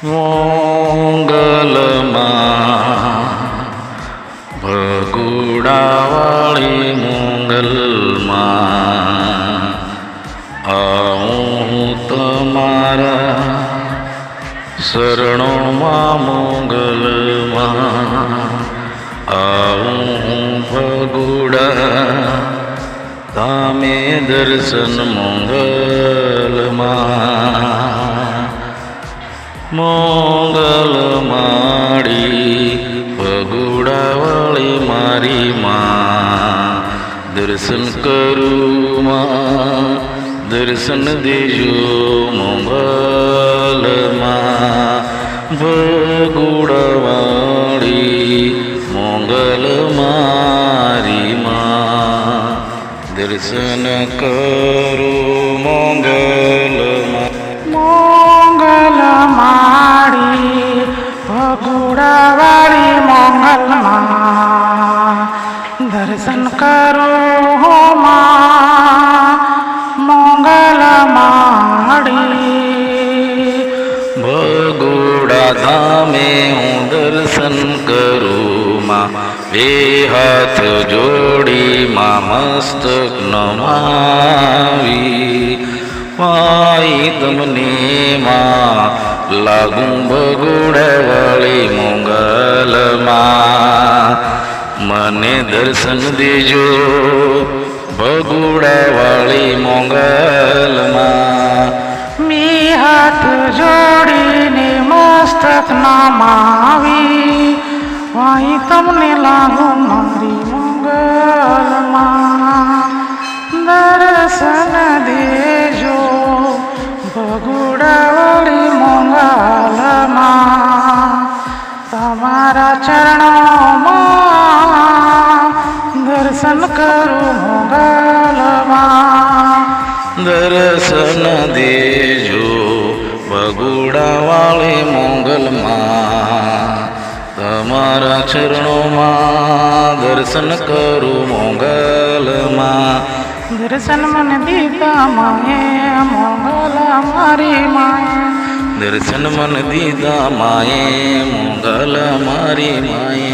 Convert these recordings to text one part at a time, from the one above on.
મોગલમાં ભગુડાવાળી મોગલમાં આવું તમારા શરણોમાં મોગલમાં આવું ભગુડા તમે દર્શન મોગલમાં મોગલ માડી ભગુડાવાળી મારી માં દર્શન કરું માં દર્શન દેજો મોગલમાં ભગુડાવાળી મોગલ મારી માં દર્શન કરું મોગલમાં મોગલમાળી ભગુડાવાળી મોગલમાં દર્શન કરો માં મોગલમાળી ભગુડા ધામે હું દર્શન કરું માં બે હાથ જોડી માં મસ્તક નમાવી પાઈ તમને માં લાગું ભગુડાવાળી મોગલમાં મને દર્શન દેજો ભગુડાવાળી મોગલમાં મી હાથ જોડીને મસ્તક નમાવી વાહી તમને લાગુ મારી મોગલમાં દર્શન દેજો ભગુડાવાળી મોગલમાં તમારા ચરણોમાં દર્શન કરું મોગલમાં દર્શન દેજો ભગુડાવાળી મોગલમાં તમારા ચરણોમાં દર્શન કરું મોગલમાં દર્શન મને દીધા માએ મોગલ મારી માએ દર્શન મન દીધા માએ મોગલ મારી માએ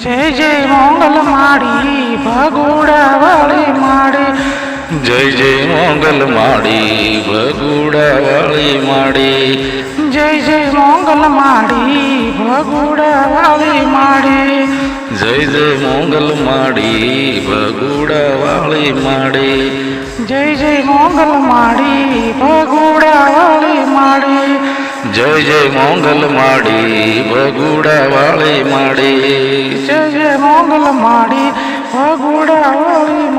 જય જય મોગલ માડી ભગુડાવાળી માડી જય જય મોગલ માડી ભગુડાવાળી માડી જય જય મોગલ માડી ભગુડાવાળી માડી જય જય મોગલ માડી ભગુડાવાળી માડી જય જય મોગલ માડી ભગુડાવાળી માડી જય જય મોગલ માડી ભગુડાવાળી માડી જય જય મોગલ માડી ભગુડાવાળી